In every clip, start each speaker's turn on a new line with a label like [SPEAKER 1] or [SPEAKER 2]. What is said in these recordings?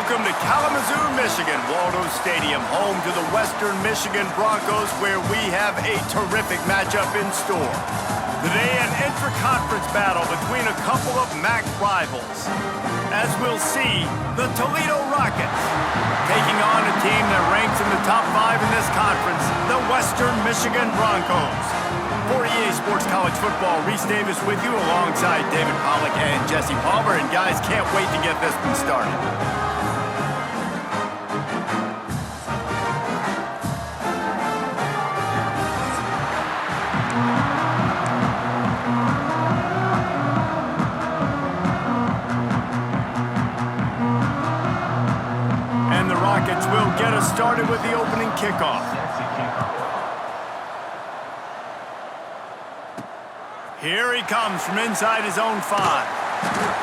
[SPEAKER 1] Welcome to Kalamazoo, Michigan, Waldo Stadium, home to the Western Michigan Broncos, where we have a terrific matchup in store. Today, an intra-conference battle between a couple of MAC rivals. As we'll see, the Toledo Rockets taking on a team that ranks in the top 5 in this conference, the Western Michigan Broncos. For EA Sports College Football, Reese Davis with you alongside David Pollack and Jesse Palmer. And guys, can't wait to get this one started. And the Rockets will get us started with the opening kickoff. Here he comes from inside his own 5.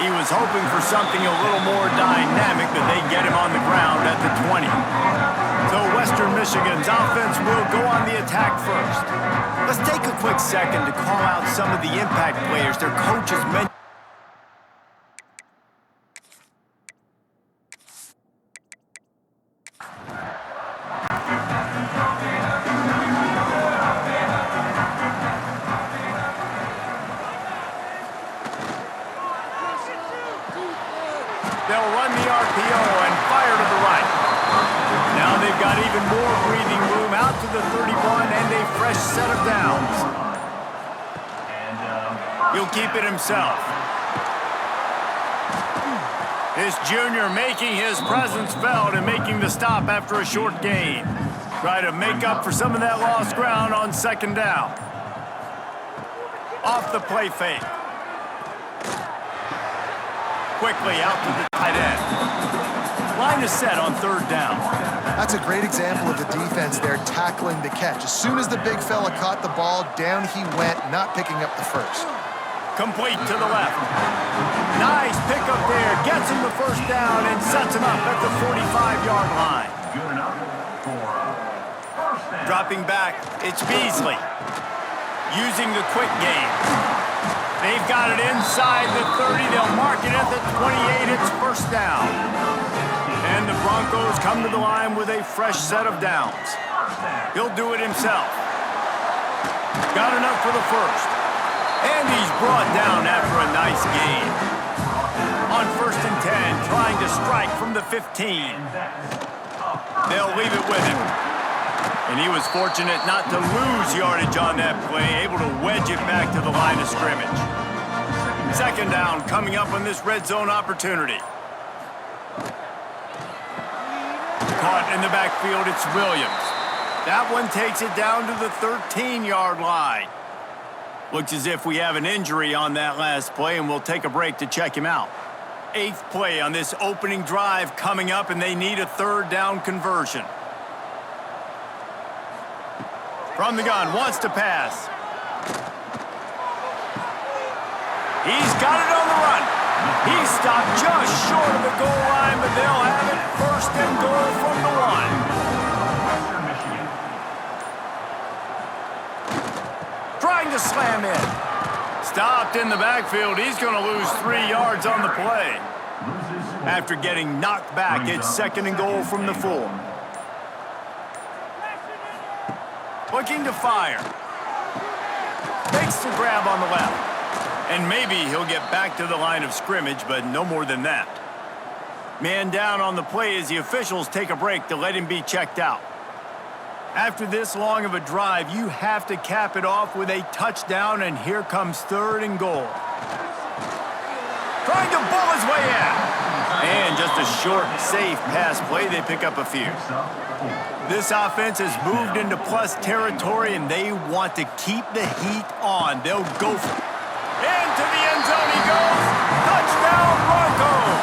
[SPEAKER 1] He was hoping for something a little more dynamic, but they get him on the ground at the 20. So Western Michigan's offense will go on the attack first. Let's take a quick second to call out some of the impact players their coaches mentioned. They'll run the RPO and fire to the right. Now they've got even more breathing room out to the 31 and a fresh set of downs. He'll keep it himself. This junior making his presence felt and making the stop after a short gain. Try to make up for some of that lost ground on second down. Off the play fake. Quickly out to the tight end. Line is set on third down.
[SPEAKER 2] That's a great example of the defense there tackling the catch. As soon as the big fella caught the ball, down he went, not picking up the first.
[SPEAKER 1] Complete to the left. Nice pickup there. Gets him the first down and sets him up at the 45-yard line. Dropping back, it's Beasley. Using the quick game. They've got it inside the 30. They'll mark it at the 28. It's first down. And the Broncos come to the line with a fresh set of downs. He'll do it himself. Got enough for the first. And he's brought down after a nice gain. On first and 10, trying to strike from the 15. They'll leave it with him. And he was fortunate not to lose yardage on that play, able to wedge it back to the line of scrimmage. Second down coming up on this red zone opportunity. Caught in the backfield, it's Williams. That one takes it down to the 13-yard line. Looks as if we have an injury on that last play, and we'll take a break to check him out. 8th play on this opening drive coming up, and they need a third down conversion. From the gun, wants to pass. He's got it on the run. He stopped just short of the goal line, but they'll have it first and goal from the 1. Trying to slam in. Stopped in the backfield. He's going to lose 3 yards on the play. After getting knocked back, it's second and goal from the 4. Looking to fire. Makes the grab on the left. And maybe he'll get back to the line of scrimmage, but no more than that. Man down on the play as the officials take a break to let him be checked out. After this long of a drive, you have to cap it off with a touchdown, and here comes third and goal. Trying to bull his way in. And just a short, safe pass play, they pick up a few. This offense has moved into plus territory, and they want to keep the heat on. They'll go for it. Into the end zone he goes. Touchdown, Broncos!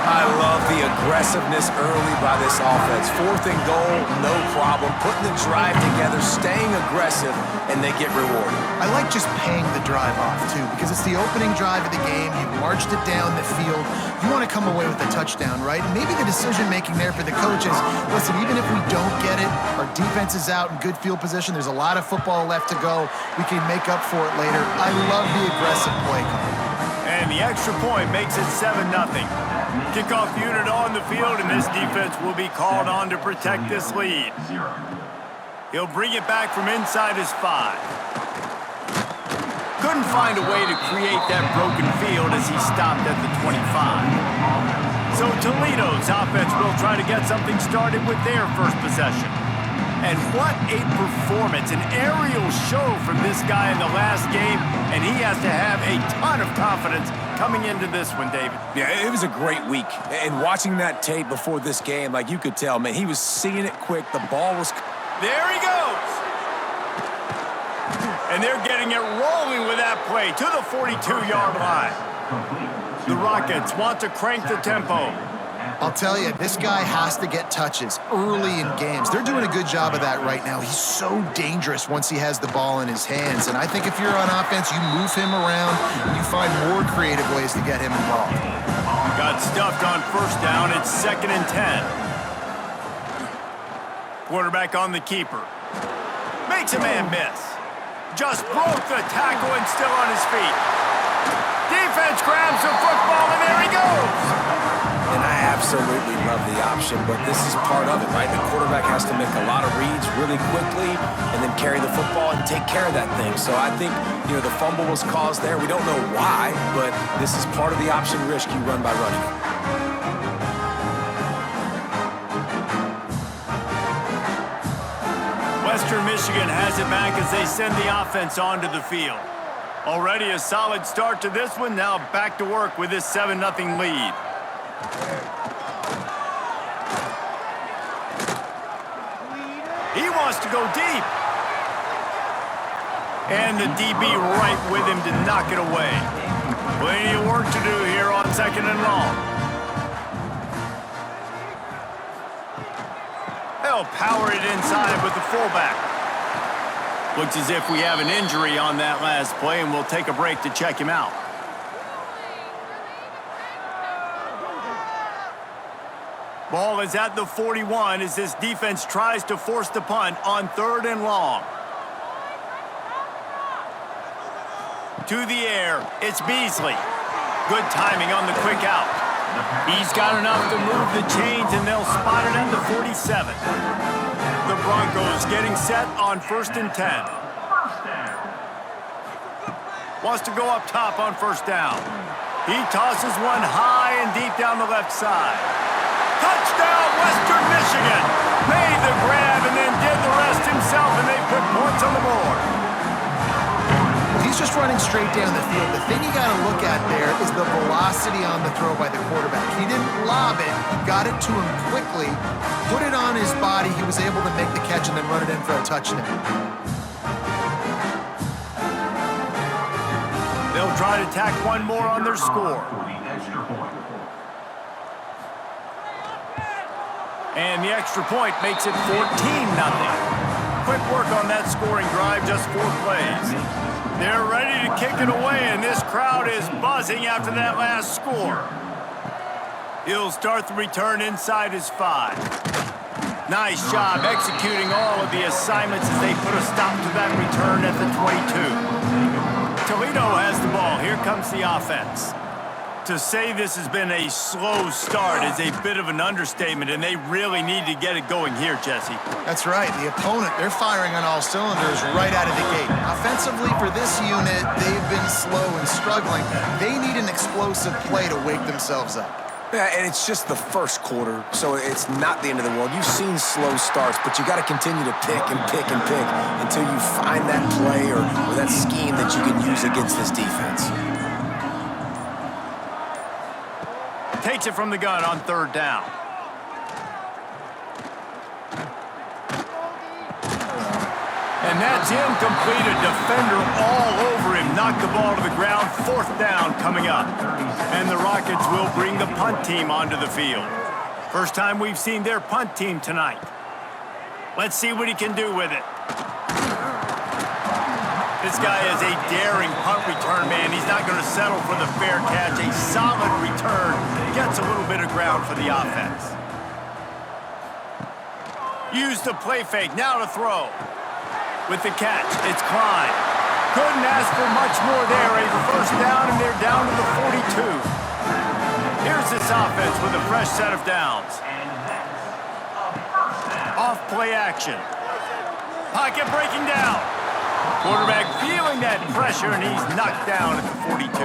[SPEAKER 3] I love the aggressiveness early by this offense. 4th and goal, no problem. Putting the drive together, staying aggressive, and they get rewarded.
[SPEAKER 2] I like just paying the drive off, too, because it's the opening drive of the game. You've marched it down the field. You want to come away with a touchdown, right? And maybe the decision-making there for the coaches, listen, even if we don't get it, our defense is out in good field position. There's a lot of football left to go. We can make up for it later. I love the aggressive play call.
[SPEAKER 1] And the extra point makes it 7-0. Kickoff unit on the field, and this defense will be called on to protect this lead. He'll bring it back from inside his 5. Couldn't find a way to create that broken field as he stopped at the 25. So Toledo's offense will try to get something started with their first possession. And what a performance, an aerial show from this guy in the last game, and he has to have a ton of confidence coming into this one, David.
[SPEAKER 3] Yeah, it was a great week. And watching that tape before this game, like you could tell, man, he was seeing it quick. The ball was...
[SPEAKER 1] There he goes! And they're getting it rolling with that play to the 42-yard line. The Rockets want to crank the tempo.
[SPEAKER 2] I'll tell you, this guy has to get touches early in games. They're doing a good job of that right now. He's so dangerous once he has the ball in his hands. And I think if you're on offense, you move him around, and you find more creative ways to get him involved.
[SPEAKER 1] Got stuffed on first down. It's 2nd and 10. Quarterback on the keeper. Makes a man miss. Just broke the tackle and still on his feet. Defense grabs the football, and there he goes.
[SPEAKER 3] And I absolutely love the option, but this is part of it, right? The quarterback has to make a lot of reads really quickly and then carry the football and take care of that thing. So I think, the fumble was caused there. We don't know why, but this is part of the option risk you run by running it.
[SPEAKER 1] Western Michigan has it back as they send the offense onto the field. Already a solid start to this one. Now back to work with this 7-0 lead. He wants to go deep. And the DB right with him to knock it away. Plenty of work to do here on 2nd and long. They'll power it inside with the fullback. Looks as if we have an injury on that last play, and we'll take a break to check him out. Ball is at the 41 as this defense tries to force the punt on 3rd and long. To the air, it's Beasley. Good timing on the quick out. He's got enough to move the chains, and they'll spot it at the 47. The Broncos getting set on 1st and 10. Wants to go up top on 1st down. He tosses one high and deep down the left side. Touchdown, Western Michigan! Made the grab and then did the rest himself, and they put points on the board.
[SPEAKER 2] He's just running straight down the field. The thing you got to look at there is the velocity on the throw by the quarterback. He didn't lob it. He got it to him quickly, put it on his body. He was able to make the catch and then run it in for a touchdown.
[SPEAKER 1] They'll try to tack one more on their score. And the extra point makes it 14-0. Quick work on that scoring drive, just 4 plays. They're ready to kick it away, and this crowd is buzzing after that last score. He'll start the return inside his 5. Nice job executing all of the assignments as they put a stop to that return at the 22. Toledo has the ball. Here comes the offense. To say this has been a slow start is a bit of an understatement, and they really need to get it going here, Jesse.
[SPEAKER 2] That's right. The opponent, they're firing on all cylinders right out of the gate. Offensively, for this unit, they've been slow and struggling. They need an explosive play to wake themselves up.
[SPEAKER 3] Yeah, and it's just the first quarter, so it's not the end of the world. You've seen slow starts, but you got to continue to pick and pick and pick until you find that play or that scheme that you can use against this defense.
[SPEAKER 1] Takes it from the gun on 3rd down. And that's incomplete. A defender all over him. Knocked the ball to the ground. 4th down coming up. And the Rockets will bring the punt team onto the field. First time we've seen their punt team tonight. Let's see what he can do with it. This guy is a daring punt return man. He's not going to settle for the fair catch. A solid return. Gets a little bit of ground for the offense. Use the play fake. Now to throw. With the catch, it's Klein. Couldn't ask for much more there. A 1st down, and they're they're down to the 42. Here's this offense with a fresh set of downs. Off play action. Pocket breaking down. Quarterback feeling that pressure, and he's knocked down at the 42.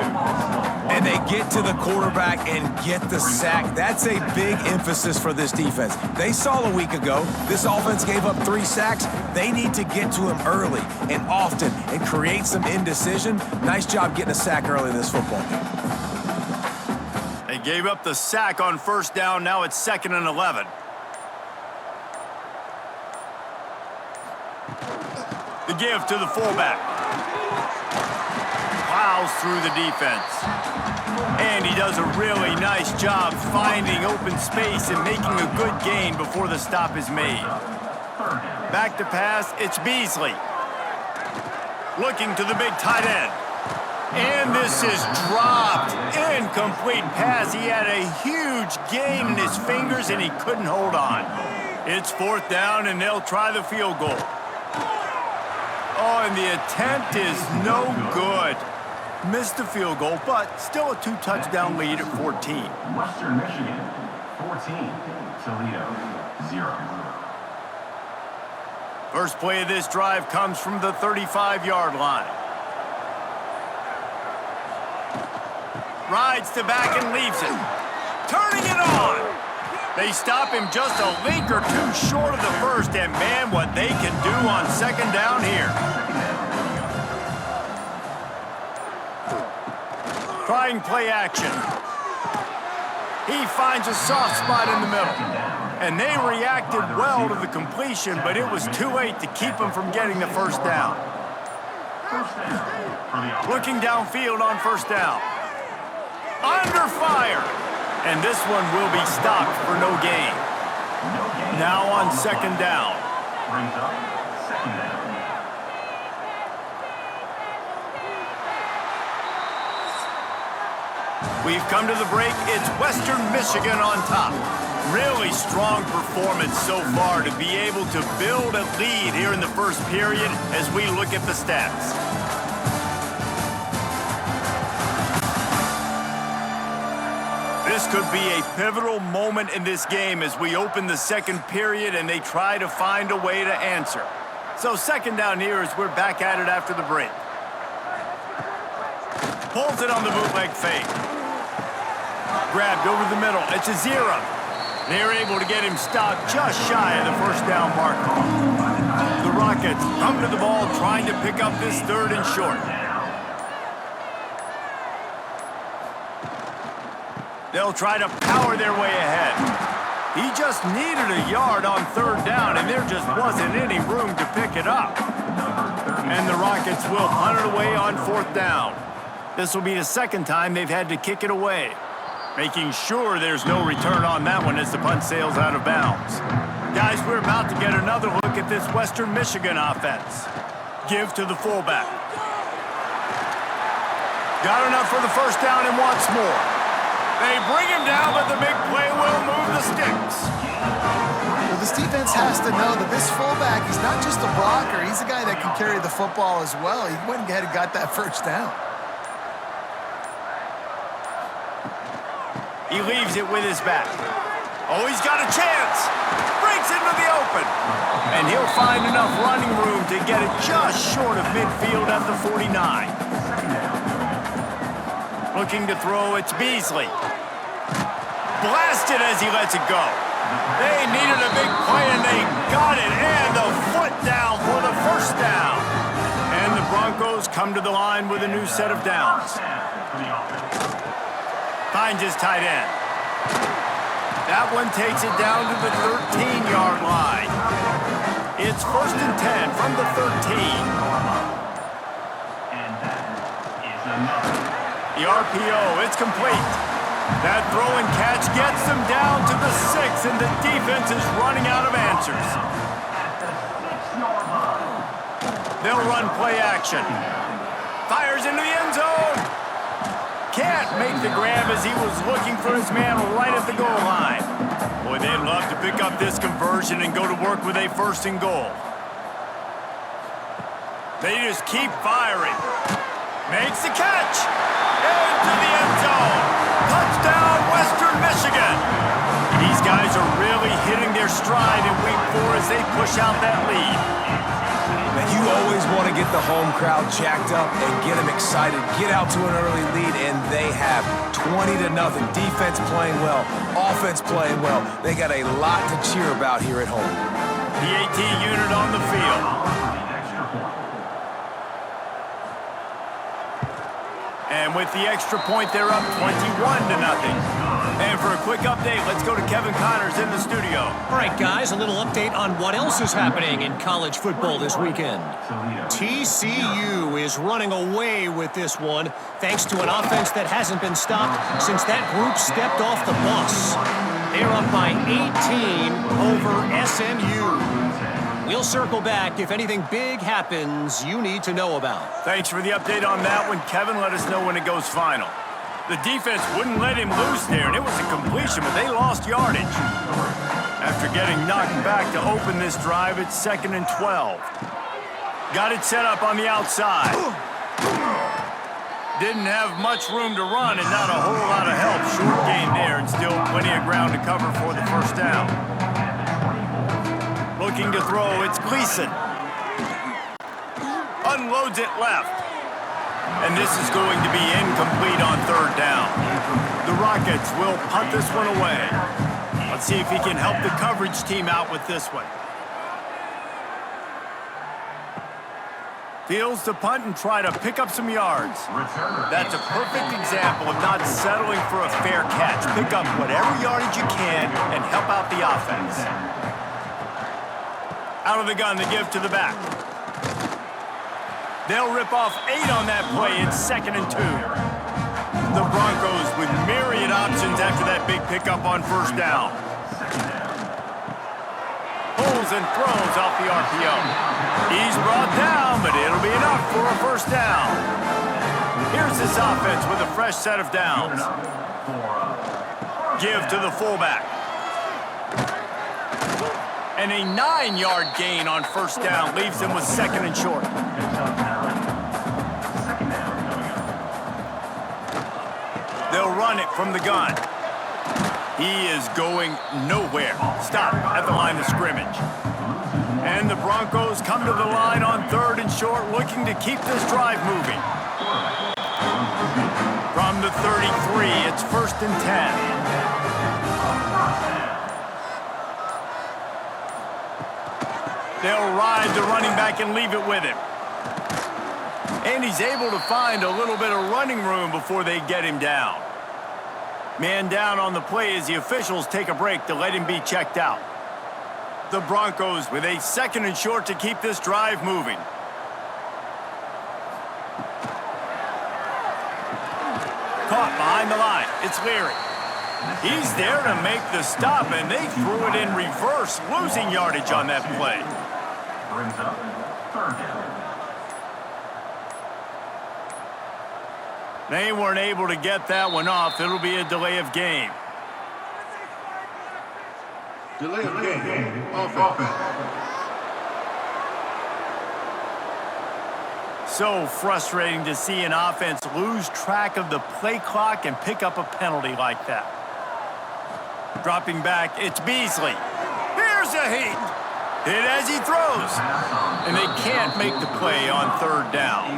[SPEAKER 3] And they get to the quarterback and get the sack. That's a big emphasis for this defense. They saw a week ago, this offense gave up 3 sacks. They need to get to him early and often and create some indecision. Nice job getting a sack early in this football game.
[SPEAKER 1] They gave up the sack on first down. Now it's 2nd and 11. The give to the fullback. Plows through the defense. And he does a really nice job finding open space and making a good gain before the stop is made. Back to pass, it's Beasley. Looking to the big tight end. And this is dropped. Incomplete pass. He had a huge gain in his fingers and he couldn't hold on. It's 4th down and they'll try the field goal. Oh, and the attempt is no good. Missed the field goal, but still a 2-touchdown lead at 14.
[SPEAKER 4] Western Michigan, 14. Toledo, 0.
[SPEAKER 1] First play of this drive comes from the 35-yard line. Rides to back and leaves it. Turning it on. They stop him just a link or 2 short of the first, and man, what they can do on 2nd down here. Trying play action. He finds a soft spot in the middle. And they reacted well to the completion, but it was too late to keep him from getting the first down. Looking downfield on first down. Under fire. And this one will be stopped for no gain. Now on 2nd down.
[SPEAKER 4] Brings up 2nd down.
[SPEAKER 1] We've come to the break. It's Western Michigan on top. Really strong performance so far to be able to build a lead here in the first period as we look at the stats. This could be a pivotal moment in this game as we open the 2nd period and they try to find a way to answer. So 2nd down here as we're back at it after the break. Pulls it on the bootleg fake. Grabbed over the middle. It's a 0. They're able to get him stopped just shy of the first down marker. The Rockets come to the ball trying to pick up this 3rd and short. They'll try to power their way ahead. He just needed a yard on 3rd down, and there just wasn't any room to pick it up. And the Rockets will punt it away on 4th down. This will be the 2nd time they've had to kick it away. Making sure there's no return on that one as the punt sails out of bounds. Guys, we're about to get another look at this Western Michigan offense. Give to the fullback. Got enough for the first down and wants more. They bring him down, but the big play will move the sticks.
[SPEAKER 2] Well, this defense has to know that this fullback, he's not just a blocker. He's a guy that can carry the football as well. He went ahead and got that first down.
[SPEAKER 1] He leaves it with his back. Oh, he's got a chance. Breaks into the open. And he'll find enough running room to get it just short of midfield at the 49. Looking to throw, it's Beasley. Blasted as he lets it go. They needed a big play, and they got it. And the foot down for the first down. And the Broncos come to the line with a new set of downs. Finds his tight end. That one takes it down to the 13-yard line. It's 1st and 10 from the 13.
[SPEAKER 4] And that is another.
[SPEAKER 1] The RPO, it's complete. That throw and catch gets them down to the 6, and the defense is running out of answers. They'll run play action. Fires into the end zone. Can't make the grab as he was looking for his man right at the goal line. Boy, they'd love to pick up this conversion and go to work with a 1st and goal. They just keep firing. Makes the catch. And These guys are really hitting their stride in week 4 as they push out that lead.
[SPEAKER 3] Now, you always want to get the home crowd jacked up and get them excited. Get out to an early lead, and they have 20-0. Defense playing well, offense playing well. They got a lot to cheer about here at home.
[SPEAKER 1] The AT unit on the field. And with the extra point, they're up 21-0. And for a quick update, let's go to Kevin Connors in the studio.
[SPEAKER 5] All right, guys, a little update on what else is happening in college football this weekend. TCU is running away with this one, thanks to an offense that hasn't been stopped since that group stepped off the bus. They're up by 18 over SMU. We'll circle back if anything big happens you need to know about.
[SPEAKER 1] Thanks for the update on that one, Kevin. Let us know when it goes final. The defense wouldn't let him loose there, and it was a completion, but they lost yardage. After getting knocked back to open this drive, it's 2nd and 12. Got it set up on the outside. Didn't have much room to run and not a whole lot of help. Short gain there and still plenty of ground to cover for the first down. Looking to throw, it's Gleason. Unloads it left. And this is going to be incomplete on 3rd down. The Rockets will punt this one away. Let's see if he can help the coverage team out with this one. Feels to punt and try to pick up some yards. That's a perfect example of not settling for a fair catch. Pick up whatever yardage you can and help out the offense. Out of the gun to give to the back. They'll rip off 8 on that play. It's 2nd and 2. The Broncos with myriad options after that big pickup on 1st down. Pulls and throws off the RPO. He's brought down, but it'll be enough for a 1st down. Here's this offense with a fresh set of downs. Give to the fullback. And a 9-yard gain on 1st down leaves him with 2nd and short. They'll run it from the gun. He is going nowhere. Stop at the line of scrimmage. And the Broncos come to the line on 3rd and short, looking to keep this drive moving. From the 33, it's 1st and 10. They'll ride the running back and leave it with him. And he's able to find a little bit of running room before they get him down. Man down on the play as the officials take a break to let him be checked out. The Broncos with a 2nd and short to keep this drive moving. Caught behind the line. It's Leary. He's there to make the stop, and they threw it in reverse, losing yardage on that play.
[SPEAKER 4] Brings up 3rd down.
[SPEAKER 1] They weren't able to get that one off. It'll be a delay of game.
[SPEAKER 6] Delay of game. Offense.
[SPEAKER 1] So frustrating to see an offense lose track of the play clock and pick up a penalty like that. Dropping back, it's Beasley. Here's a heat. Hit as he throws. And they can't make the play on 3rd down.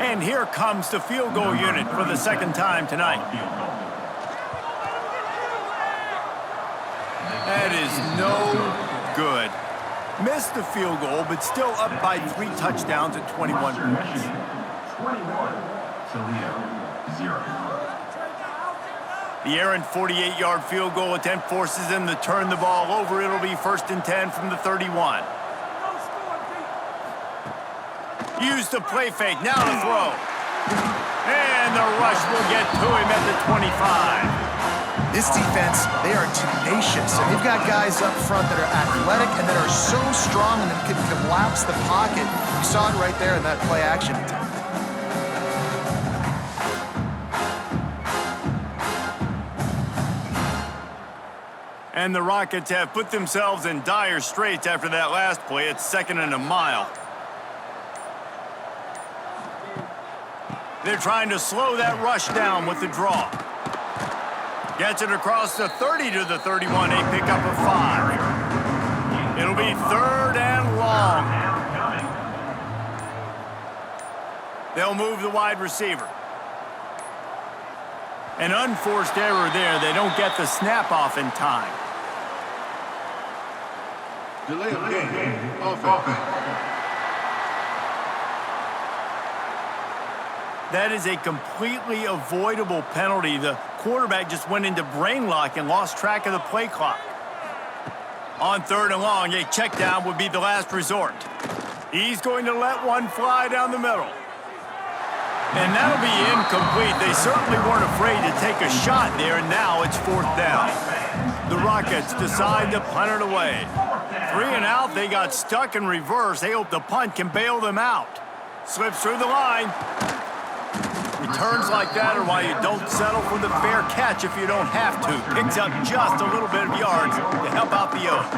[SPEAKER 1] And here comes the field goal unit for the 2nd time tonight. That is no good. Missed the field goal, but still up by 3 touchdowns at 21 points.
[SPEAKER 4] 21. Toledo, 0.
[SPEAKER 1] The errant 48-yard field goal attempt forces them to turn the ball over. It'll be 1st and 10 from the 31. Use the play fake. Now to throw. And the rush will get to him at the 25.
[SPEAKER 2] This defense, they are tenacious, and they've got guys up front that are athletic and that are so strong and can collapse the pocket. You saw it right there in that play action attempt.
[SPEAKER 1] And the Rockets have put themselves in dire straits after that last play. It's 2nd and a mile. They're trying to slow that rush down with the draw. Gets it across the 30 to the 31, a pickup of 5. It'll be 3rd and long. They'll move the wide receiver. An unforced error there. They don't get the snap off in time.
[SPEAKER 6] Delay of game. Offense.
[SPEAKER 1] That is a completely avoidable penalty. The quarterback just went into brain lock and lost track of the play clock. On 3rd and long, a check down would be the last resort. He's going to let one fly down the middle. And that'll be incomplete. They certainly weren't afraid to take a shot there, and now it's 4th down. The Rockets decide to punt it away. 3 and out, they got stuck in reverse. They hope the punt can bail them out. Slips through the line. Returns like that are why you don't settle for the fair catch if you don't have to. Picks up just a little bit of yards to help out the Oak.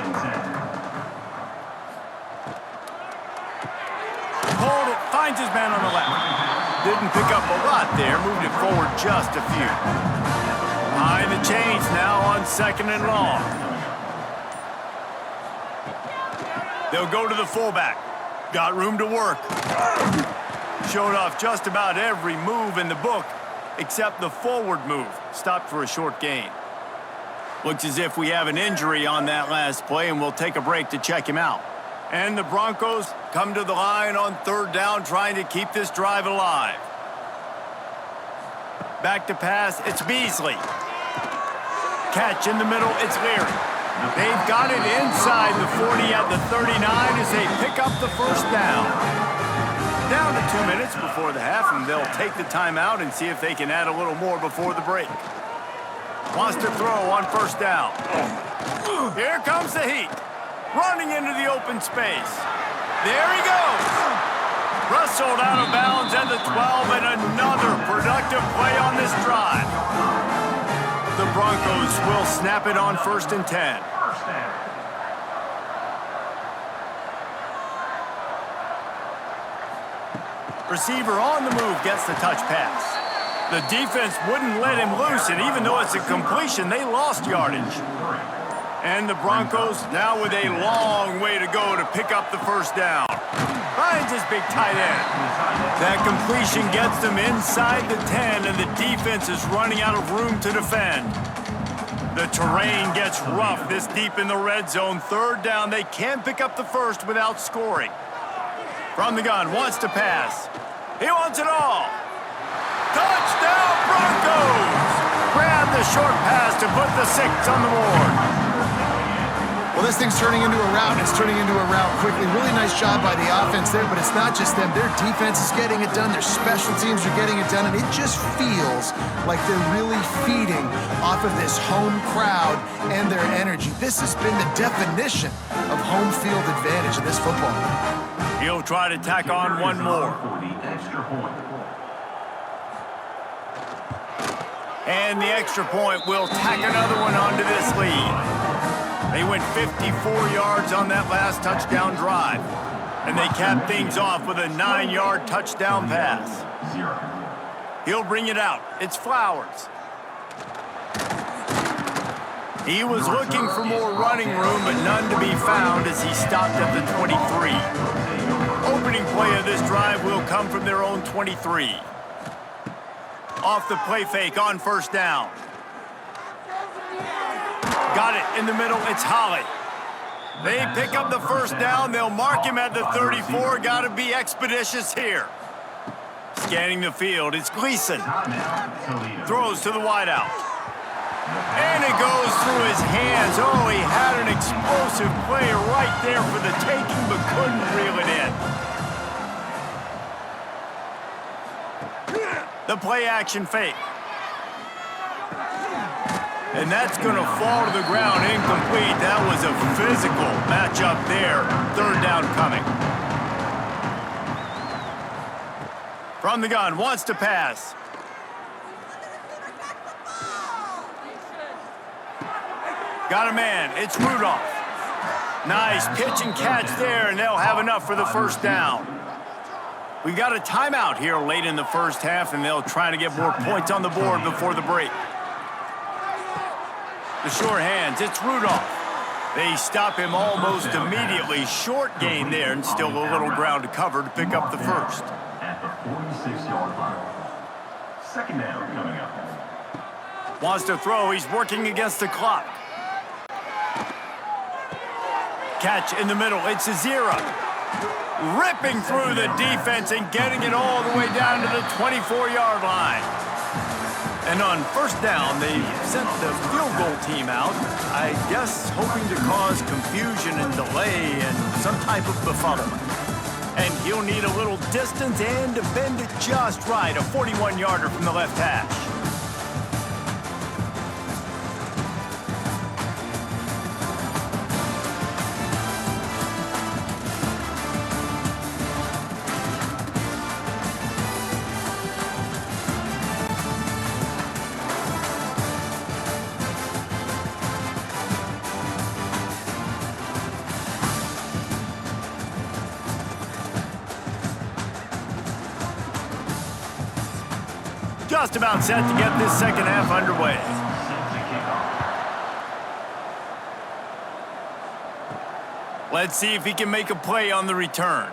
[SPEAKER 1] Hold it, finds his man on the left. Didn't pick up a lot there, moved it forward just a few. Behind the chains now on 2nd and long. They'll go to the fullback. Got room to work. Showed off just about every move in the book except the forward move. Stopped for a short gain. Looks as if we have an injury on that last play, and we'll take a break to check him out. And the Broncos come to the line on 3rd down, trying to keep this drive alive. Back to pass, it's Beasley. Catch in the middle, it's Leary. They've got it inside the 40 at the 39 as they pick up the 1st down. Down to 2 minutes before the half, and they'll take the timeout and see if they can add a little more before the break. Wants to throw on 1st down. Here comes the heat. Running into the open space. There he goes. Wrestled out of bounds at the 12, and another productive play on this drive. The Broncos will snap it on 1st and 10. Receiver on the move gets the touch pass. The defense wouldn't let him loose, and even though it's a completion, they lost yardage. And the Broncos now with a long way to go to pick up the 1st down. Finds his big tight end. That completion gets them inside the 10, and the defense is running out of room to defend. The terrain gets rough this deep in the red zone. 3rd down, they can't pick up the 1st without scoring. From the gun, wants to pass. He wants it all. Touchdown, Broncos! Grab the short pass to put the 6 on the board.
[SPEAKER 2] Well, this thing's turning into a rout. It's turning into a rout quickly. Really nice job by the offense there, but it's not just them. Their defense is getting it done. Their special teams are getting it done, and it just feels like they're really feeding off of this home crowd and their energy. This has been the definition of home field advantage in this football game.
[SPEAKER 1] He'll try to tack on one more. And the extra point will tack another one onto this lead. They went 54 yards on that last touchdown drive. And they cap things off with a 9-yard touchdown pass. He'll bring it out. It's Flowers. He was looking for more running room, but none to be found as he stopped at the 23. Opening play of this drive will come from their own 23. Off the play fake on 1st down. Got it in the middle, it's Holly. They pick up the 1st down, they'll mark him at the 34. Gotta be expeditious here. Scanning the field, it's Gleason. Throws to the wideout. And it goes through his hands. Oh, he had an explosive play right there for the taking, but couldn't reel it in. The play action fake. And that's going to fall to the ground incomplete. That was a physical matchup there. 3rd down coming. From the gun, wants to pass. Got a man, it's Rudolph. Nice pitch and catch there, and they'll have enough for the 1st down. We've got a timeout here late in the 1st half, and they'll try to get more points on the board before the break. The sure hands, it's Rudolph. They stop him almost immediately. Short gain there, and still a little ground to cover to pick up the first.
[SPEAKER 4] At the 46-yard line. Second down coming up.
[SPEAKER 1] Wants to throw, he's working against the clock. Catch in the middle, it's a 0. Ripping through the defense and getting it all the way down to the 24-yard line. And on first down, they sent the field goal team out, I guess hoping to cause confusion and delay and some type of befuddlement. And he'll need a little distance and to bend it just right, a 41-yarder from the left hash. Just about set to get this second half underway. Let's see if he can make a play on the return.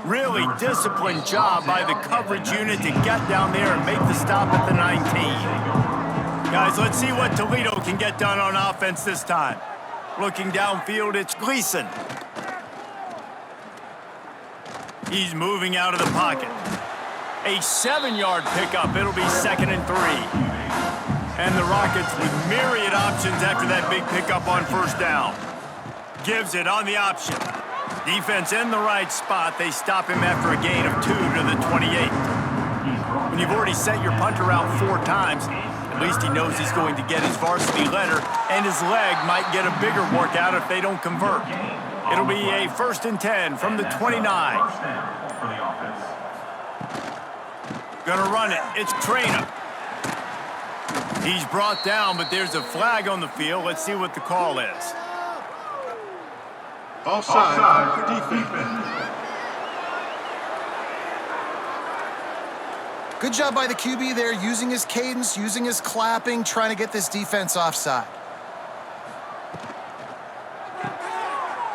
[SPEAKER 1] Really disciplined job by the coverage unit to get down there and make the stop at the 19. Guys, let's see what Toledo can get done on offense this time. Looking downfield, it's Gleason. He's moving out of the pocket. A 7-yard pickup. It'll be 2nd and 3. And the Rockets with myriad options after that big pickup on first down. Gives it on the option. Defense in the right spot. They stop him after a gain of 2 to the 28. When you've already sent your punter out 4 times, at least he knows he's going to get his varsity letter, and his leg might get a bigger workout if they don't convert. It'll be a 1st and 10 from the 29. Gonna run it. It's Trainer. He's brought down, but there's a flag on the field. Let's see what the call is.
[SPEAKER 6] Offside for defense.
[SPEAKER 2] Good job by the QB there, using his cadence, using his clapping, trying to get this defense offside.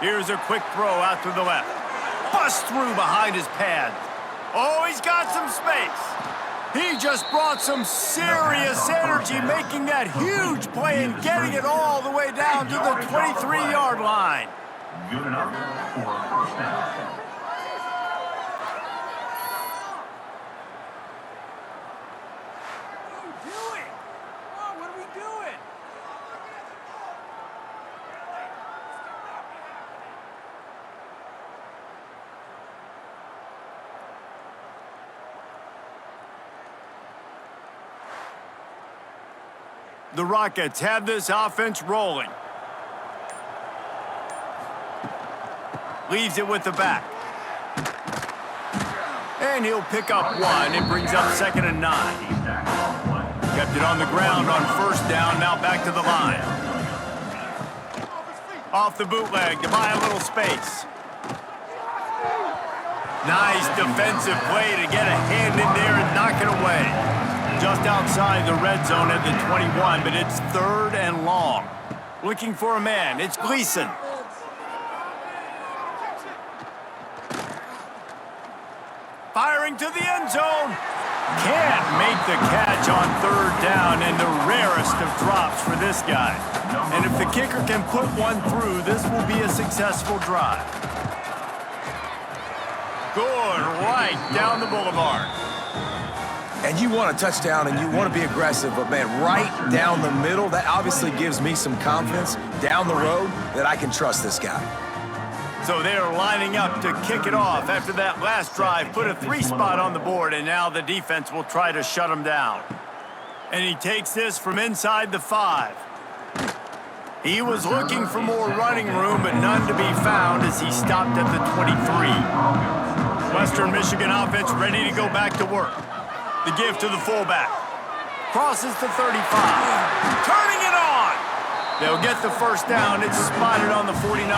[SPEAKER 1] Here's a quick throw out to the left. Bust through behind his pad. Oh, he's got some space. He just brought some serious energy, making that huge play and getting it all the way down to the 23-yard line.
[SPEAKER 4] Good enough for a first down.
[SPEAKER 1] The Rockets have this offense rolling. Leaves it with the back. And he'll pick up 1. It brings up 2nd and 9. Kept it on the ground on first down, now back to the line. Off the bootleg to buy a little space. Nice defensive play to get a hand in there and knock it away. Just outside the red zone at the 21, but it's 3rd and long. Looking for a man, it's Gleason. Firing to the end zone. Can't make the catch on 3rd down, and the rarest of drops for this guy. And if the kicker can put one through, this will be a successful drive. Good, right down the boulevard.
[SPEAKER 3] And you want a touchdown and you want to be aggressive, but man, right down the middle, that obviously gives me some confidence down the road that I can trust this guy.
[SPEAKER 1] So they're lining up to kick it off after that last drive, put a 3 spot on the board, and now the defense will try to shut him down. And he takes this from inside the 5. He was looking for more running room, but none to be found as he stopped at the 23. Western Michigan offense ready to go back to work. The give to the fullback. Crosses the 35. Turning it on! They'll get the first down. It's spotted on the 49.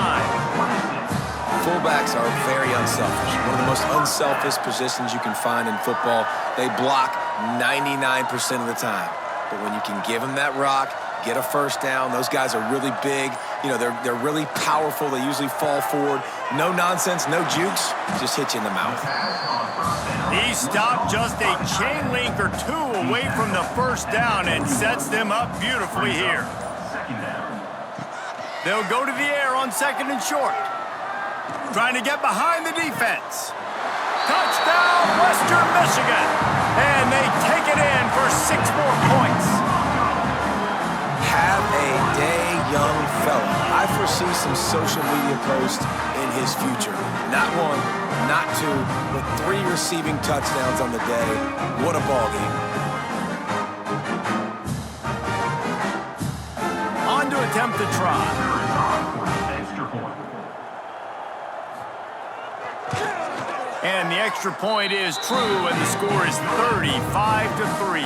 [SPEAKER 3] Fullbacks are very unselfish. One of the most unselfish positions you can find in football. They block 99% of the time. But when you can give them that rock, get a first down. Those guys are really big. You know, they're really powerful. They usually fall forward. No nonsense, no jukes, just hit you in the mouth.
[SPEAKER 1] He stopped just a chain link or two away from the first down and sets them up beautifully here. They'll go to the air on 2nd and short. Trying to get behind the defense. Touchdown, Western Michigan. And they take it in for 6 more points.
[SPEAKER 3] Have a day, young fella. I foresee some social media posts in his future. Not 1, not 2, but 3 receiving touchdowns on the day. What a ball game.
[SPEAKER 1] On to attempt the try. And the extra point is true, and the score is 35-3.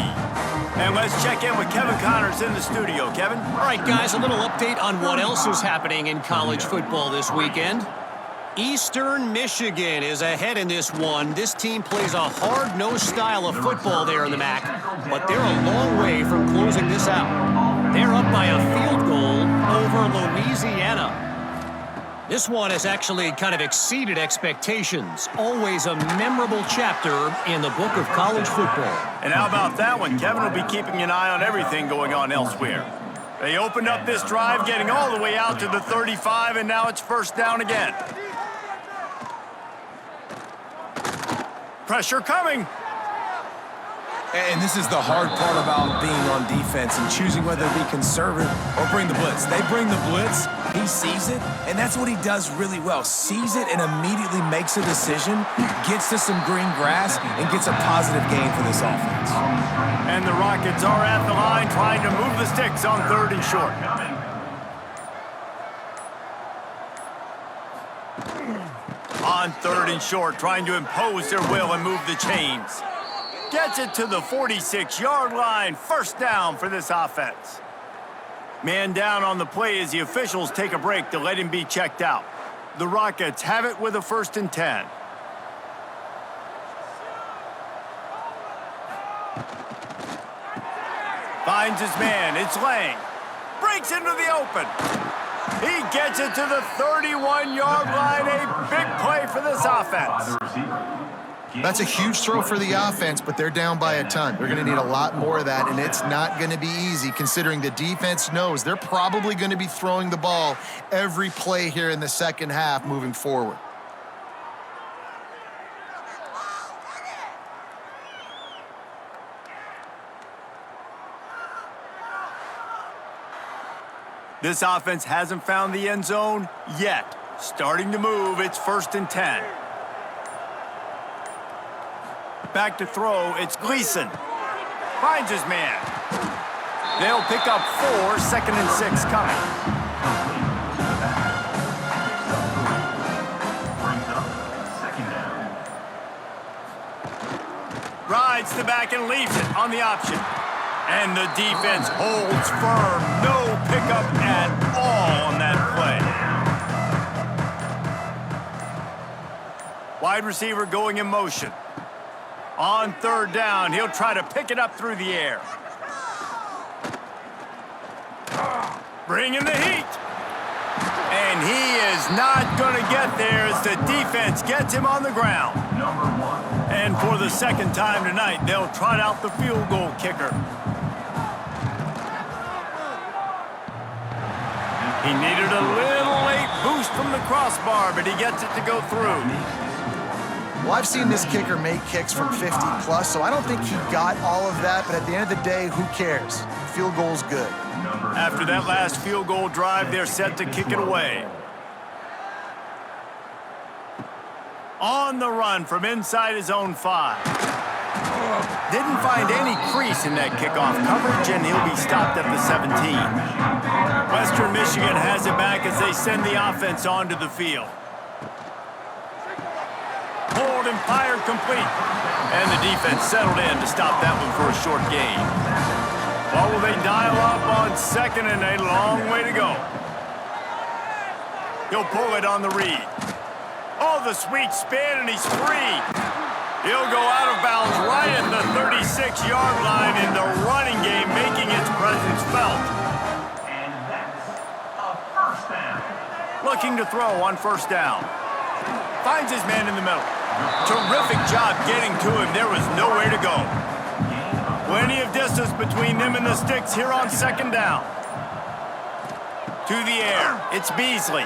[SPEAKER 1] And let's check in with Kevin Connors in the studio. Kevin?
[SPEAKER 5] All right, guys, a little update on what else is happening in college football this weekend. Eastern Michigan is ahead in this one. This team plays a hard-nosed style of football there in the MAC, but they're a long way from closing this out. They're up by a field goal over Louisiana. This one has actually kind of exceeded expectations. Always a memorable chapter in the book of college football.
[SPEAKER 1] And how about that one? Kevin will be keeping an eye on everything going on elsewhere. They opened up this drive, getting all the way out to the 35, and now it's first down again. Pressure coming.
[SPEAKER 3] And this is the hard part about being on defense and choosing whether to be conservative or bring the blitz. They bring the blitz, he sees it, and that's what he does really well. Sees it and immediately makes a decision, gets to some green grass, and gets a positive gain for this offense.
[SPEAKER 1] And the Rockets are at the line trying to move the sticks on 3rd and short. On 3rd and short, trying to impose their will and move the chains. Gets it to the 46-yard line. First down for this offense. Man down on the play as the officials take a break to let him be checked out. The Rockets have it with a 1st and 10. Finds his man. It's Lang. Breaks into the open. He gets it to the 31-yard line. A big play for this offense.
[SPEAKER 2] That's a huge throw for the offense, but they're down by a ton. They're going to need a lot more of that, and it's not going to be easy considering the defense knows they're probably going to be throwing the ball every play here in the second half moving forward.
[SPEAKER 1] This offense hasn't found the end zone yet. Starting to move, it's 1st and 10. Back to throw, it's Gleason. Finds his man. They'll pick up 4, 2nd and 6 coming. Rides the back and leaves it on the option. And the defense holds firm. No pickup at all on that play. Wide receiver going in motion. On 3rd down, he'll try to pick it up through the air. Bringing the heat. And he is not going to get there as the defense gets him on the ground. And for the 2nd time tonight, they'll trot out the field goal kicker. He needed a little late boost from the crossbar, but he gets it to go through.
[SPEAKER 2] Well, I've seen this kicker make kicks from 50+, so I don't think he got all of that, but at the end of the day, who cares? Field goal's good.
[SPEAKER 1] After that last field goal drive, they're set to kick it away. On the run from inside his own 5. Didn't find any crease in that kickoff coverage, and he'll be stopped at the 17. Western Michigan has it back as they send the offense onto the field. Pulled and fired complete. And the defense settled in to stop that one for a short gain. Well, will they dial up on 2nd and a long way to go? He'll pull it on the read. Oh, the sweet spin, and he's free. He'll go out of bounds right at the 36-yard line in the running game, making its presence felt. Looking to throw on first down. Finds his man in the middle. Terrific job getting to him. There was nowhere to go. Plenty of distance between them and the sticks here on second down. To the air. It's Beasley.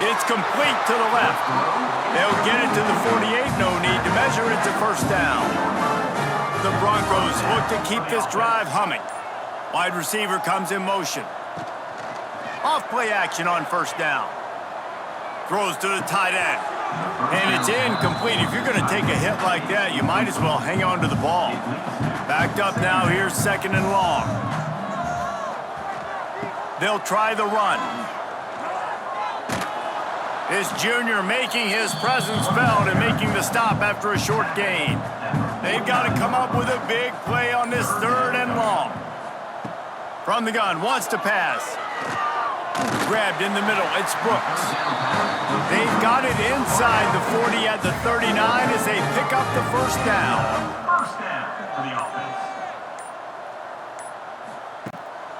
[SPEAKER 1] It's complete to the left. They'll get it to the 48. No need to measure it to first down. The Broncos look to keep this drive humming. Wide receiver comes in motion. Off play action on first down. Throws to the tight end. And it's incomplete. If you're going to take a hit like that, you might as well hang on to the ball. Backed up now. Here's second and long. They'll try the run. This junior making his presence felt and making the stop after a short gain. They've got to come up with a big play on this third and long. From the gun, wants to pass. Grabbed in the middle, it's Brooks. They've got it inside the 40 at the 39 as they pick up the first down.
[SPEAKER 4] First down for the offense.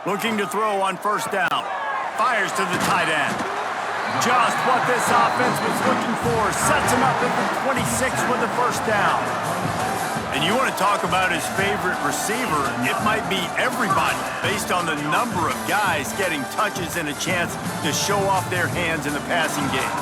[SPEAKER 1] Looking to throw on first down. Fires to the tight end. Just what this offense was looking for. Sets him up at the 26 with the first down. And you want to talk about his favorite receiver, it might be everybody based on the number of guys getting touches and a chance to show off their hands in the passing game.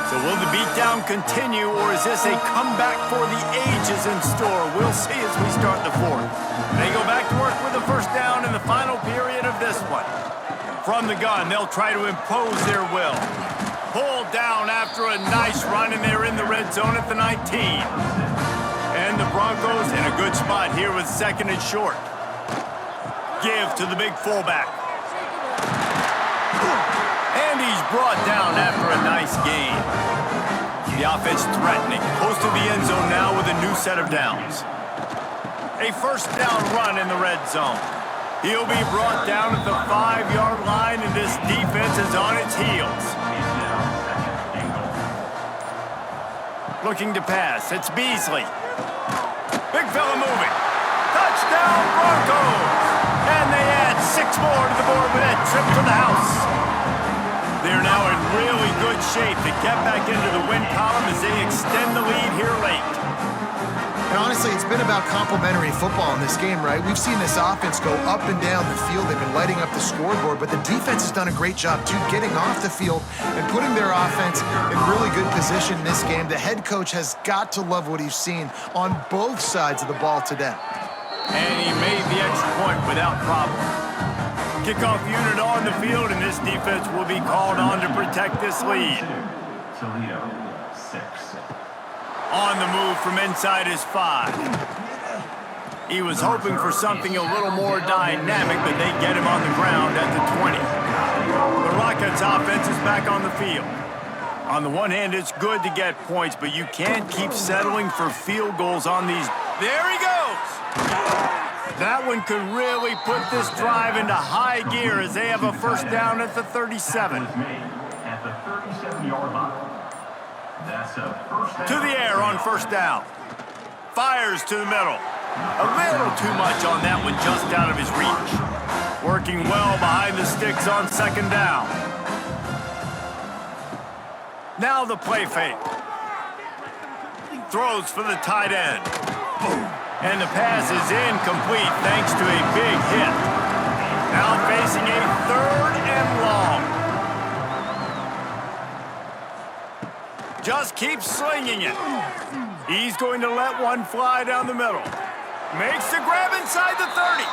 [SPEAKER 1] So will the beatdown continue, or is this a comeback for the ages in store? We'll see as we start the fourth. They go back to work with the first down in the final period of this one. From the gun, they'll try to impose their will. Pulled down after a nice run, and they're in the red zone at the 19. And the Broncos in a good spot here with second and short. Give to the big fullback. And he's brought down after a nice gain. The offense threatening. Close to the end zone now with a new set of downs. A first down run in the red zone. He'll be brought down at the 5-yard line, and this defense is on its heels. Looking to pass. It's Beasley. Big fella moving. Touchdown, Broncos! And they add 6 more to the board with that trip to the house. They're now in really good shape to get back into the win column as they extend the lead here late.
[SPEAKER 2] And honestly, it's been about complementary football in this game, right? We've seen this offense go up and down the field. They've been lighting up the scoreboard, but the defense has done a great job, too, getting off the field and putting their offense in really good position in this game. The head coach has got to love what he's seen on both sides of the ball today.
[SPEAKER 1] And he made the extra point without problem. Kickoff unit on the field, and this defense will be called on to protect this lead.
[SPEAKER 4] Toledo, 6.
[SPEAKER 1] On the move from inside his 5. He was hoping for something a little more dynamic, but they get him on the ground at the 20. The Rockets offense is back on the field. On the one hand, it's good to get points, but you can't keep settling for field goals on these. There he goes! That one could really put this drive into high gear as they have a first down at the 37.
[SPEAKER 4] Was made at the 37-yard line. That's a first down.
[SPEAKER 1] To the air on first down. Fires to the middle. A little too much on that one, just out of his reach. Working well behind the sticks on second down. Now the play fake. Throws for the tight end. And the pass is incomplete thanks to a big hit. Now facing a third and long. Just keeps slinging it. He's going to let one fly down the middle. Makes the grab inside the 30.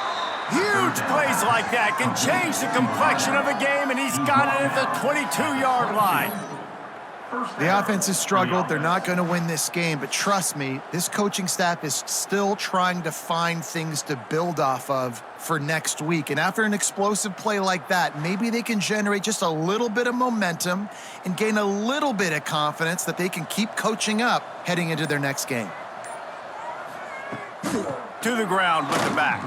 [SPEAKER 1] Huge plays like that can change the complexion of a game, and he's got it at the 22-yard line.
[SPEAKER 2] The offense has struggled. They're not going to win this game, but trust me, this coaching staff is still trying to find things to build off of for next week. And after an explosive play like that, maybe they can generate just a little bit of momentum and gain a little bit of confidence that they can keep coaching up heading into their next game.
[SPEAKER 1] To the ground with the back.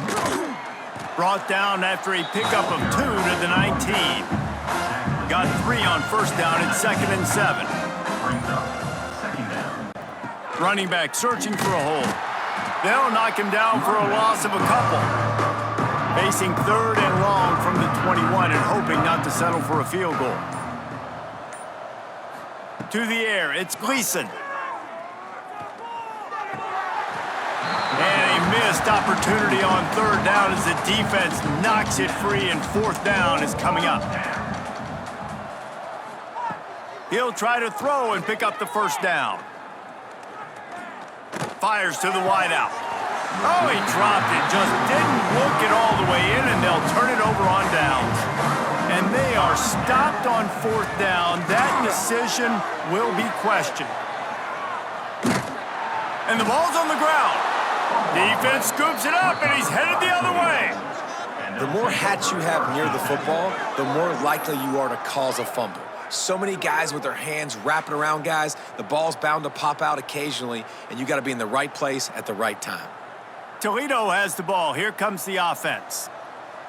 [SPEAKER 1] Brought down after a pickup of 2 to the 19. Got 3 on first down at 2nd and 7.
[SPEAKER 4] Brings up second down.
[SPEAKER 1] Running back searching for a hole. They'll knock him down for a loss of a couple. Facing 3rd and long from the 21 and hoping not to settle for a field goal. To the air, it's Gleason. And a missed opportunity on 3rd down as the defense knocks it free, and 4th down is coming up. He'll try to throw and pick up the 1st down. Fires to the wideout. Oh, he dropped it. Just didn't look it all the way in, and they'll turn it over on downs. And they are stopped on 4th down. That decision will be questioned. And the ball's on the ground. Defense scoops it up, and he's headed the other way.
[SPEAKER 3] The more hats you have near the football, the more likely you are to cause a fumble. So many guys with their hands wrapping around guys, the ball's bound to pop out occasionally, and you got to be in the right place at the right time.
[SPEAKER 1] Toledo has the ball. Here comes the offense.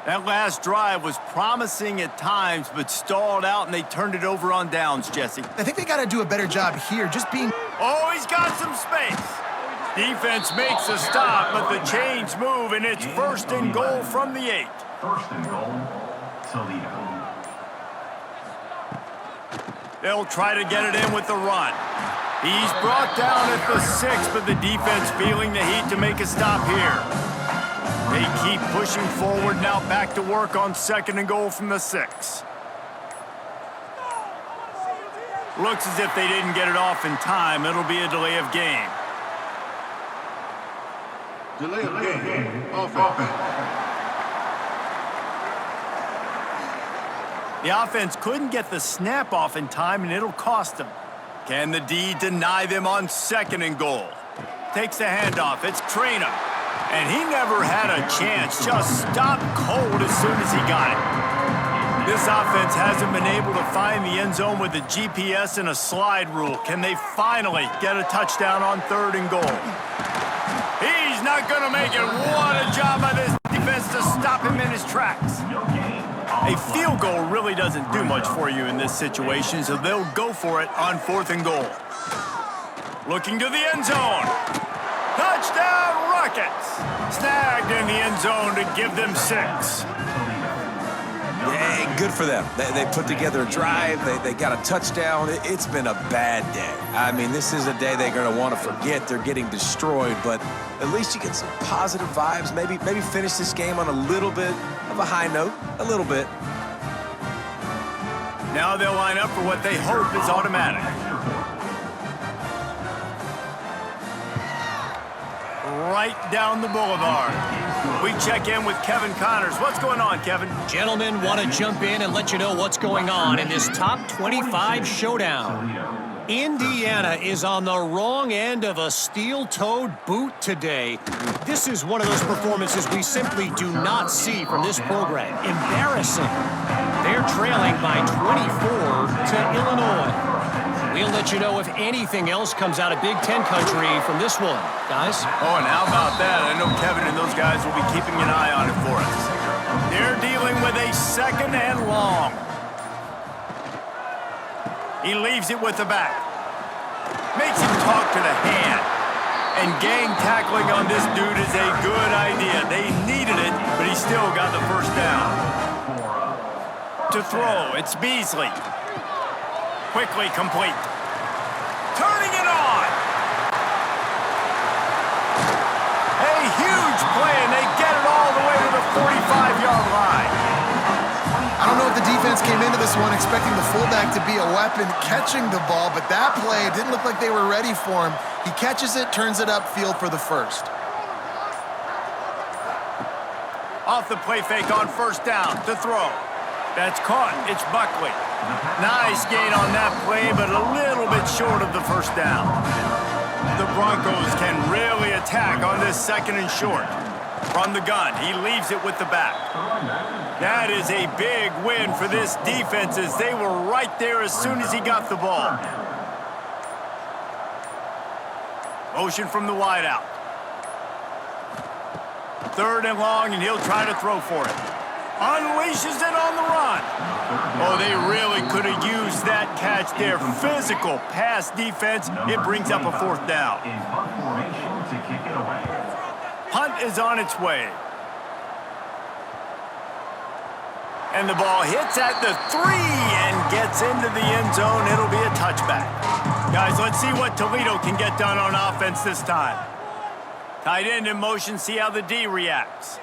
[SPEAKER 1] That last drive was promising at times, but stalled out, and they turned it over on downs, Jesse.
[SPEAKER 2] I think they got to do a better job here, just being...
[SPEAKER 1] Oh, he's got some space. Defense makes a stop, but the chains move, and it's 1st and goal from the 8.
[SPEAKER 4] 1st and goal, Toledo.
[SPEAKER 1] They'll try to get it in with the run. He's brought down at the 6, but the defense feeling the heat to make a stop here. They keep pushing forward, now back to work on 2nd and goal from the 6. Looks as if they didn't get it off in time. It'll be a delay of game.
[SPEAKER 6] Delay of game. Offense.
[SPEAKER 1] The offense couldn't get the snap off in time, and it'll cost them. Can the D deny them on 2nd and goal? Takes the handoff. It's Traynor. And he never had a chance. Just stopped cold as soon as he got it. This offense hasn't been able to find the end zone with a GPS and a slide rule. Can they finally get a touchdown on 3rd and goal? He's not going to make it. What a job by this defense to stop him in his tracks. A field goal really doesn't do much for you in this situation, so they'll go for it on 4th and goal. Looking to the end zone. Touchdown, Rockets! Snagged in the end zone to give them 6.
[SPEAKER 3] Yeah, good for them. They put together a drive. They got a touchdown. It's been a bad day. I mean, this is a day they're going to want to forget. They're getting destroyed, but at least you get some positive vibes. Maybe finish this game on a little bit of a high note. A little bit.
[SPEAKER 1] Now they'll line up for what they hope is automatic. Right down the boulevard. We check in with Kevin Connors. What's going on, Kevin?
[SPEAKER 5] Gentlemen, want to jump in and let you know what's going on in this top 25 showdown. Indiana is on the wrong end of a steel-toed boot today. This is one of those performances we simply do not see from this program. Embarrassing. They're trailing by 24 to Illinois. We'll let you know if anything else comes out of Big Ten country from this one, guys.
[SPEAKER 1] Oh, and how about that? I know Kevin and those guys will be keeping an eye on it for us. They're dealing with a 2nd and long. He leaves it with the back. Makes him talk to the hand. And gang tackling on this dude is a good idea. They needed it, but he still got the 1st down. To throw, it's Beasley. Quickly complete. Turning it on. A huge play, and they get it all the way to the 45-yard line.
[SPEAKER 2] I don't know if the defense came into this one expecting the fullback to be a weapon catching the ball, but that play didn't look like they were ready for him. He catches it, turns it upfield for the 1st.
[SPEAKER 1] Off the play fake on 1st down to throw. That's caught. It's Buckley. Nice gain on that play, but a little bit short of the 1st down. The Broncos can really attack on this 2nd and short. From the gun, he leaves it with the back. That is a big win for this defense as they were right there as soon as he got the ball. Motion from the wideout. 3rd and long, and he'll try to throw for it. Unleashes it on the run. Oh, they really could have used that catch there. Physical pass defense. It brings up a 4th down.
[SPEAKER 4] In punt formation to kick it away.
[SPEAKER 1] Punt is on its way. And the ball hits at the 3 and gets into the end zone. It'll be a touchback. Guys, let's see what Toledo can get done on offense this time. Tight end in motion, see how the D reacts.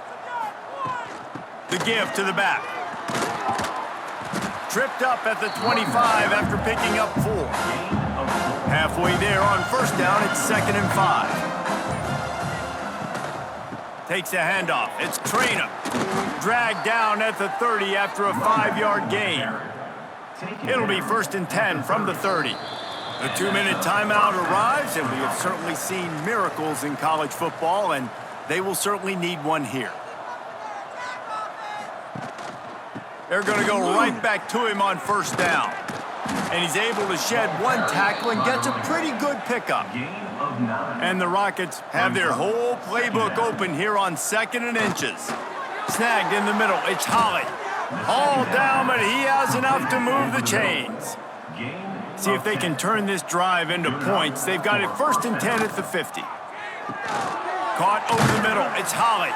[SPEAKER 1] The give to the back. Tripped up at the 25 after picking up 4. Halfway there on first down, it's 2nd and 5. Takes a handoff. It's Traynor. Dragged down at the 30 after a 5-yard gain. It'll be 1st and 10 from the 30. The 2-minute timeout arrives, and we have certainly seen miracles in college football, and they will certainly need one here. They're going to go right back to him on first down. And he's able to shed 1 tackle and gets a pretty good pickup. And the Rockets have their whole playbook open here on 2nd and inches. Snagged in the middle, it's Holly. All down, but he has enough to move the chains. See if they can turn this drive into points. They've got it 1st and 10 at the 50. Caught over the middle, it's Holly.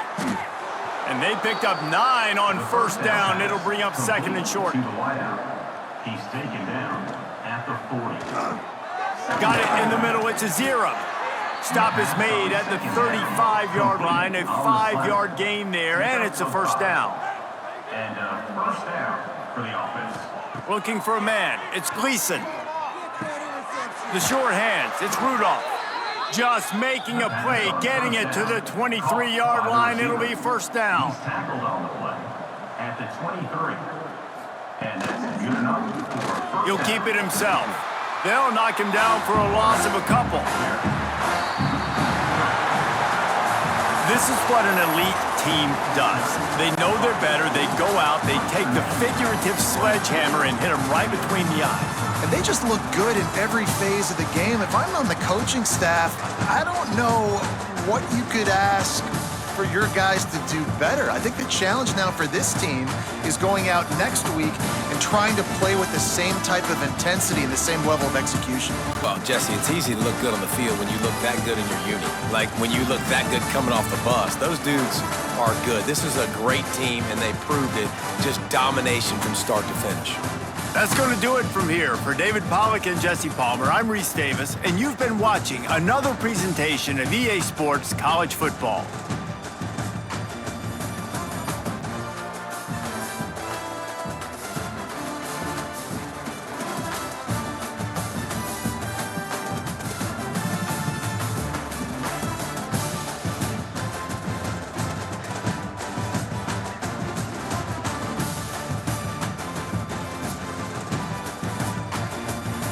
[SPEAKER 1] And they picked up 9 on first down. It'll bring up 2nd and short.
[SPEAKER 4] He's taken down at the 40.
[SPEAKER 1] Got it in the middle, it's a 0. Stop is made at the 35-yard line, a 5-yard gain there, and it's a first down.
[SPEAKER 4] And first down for the offense.
[SPEAKER 1] Looking for a man, it's Gleason. The short hands, it's Rudolph. Just making a play, getting it to the 23-yard line. It'll be first down.
[SPEAKER 4] He's tackled on the play at the 23. And that's good enough for first
[SPEAKER 1] He'll
[SPEAKER 4] down.
[SPEAKER 1] keep it himself. They'll knock him down for a loss of a couple. This is what an elite team does. They know they're better. They go out, they take the figurative sledgehammer and hit him right between the eyes.
[SPEAKER 2] And they just look good in every phase of the game. If I'm on the coaching staff, I don't know what you could ask for your guys to do better. I think the challenge now for this team is going out next week and trying to play with the same type of intensity and the same level of execution.
[SPEAKER 3] Well, Jesse, it's easy to look good on the field when you look that good in your unit. Like when you look that good coming off the bus. Those dudes are good. This is a great team, and they proved it. Just domination from start to finish.
[SPEAKER 1] That's going to do it from here. For David Pollack and Jesse Palmer, I'm Reese Davis, and you've been watching another presentation of EA Sports College Football.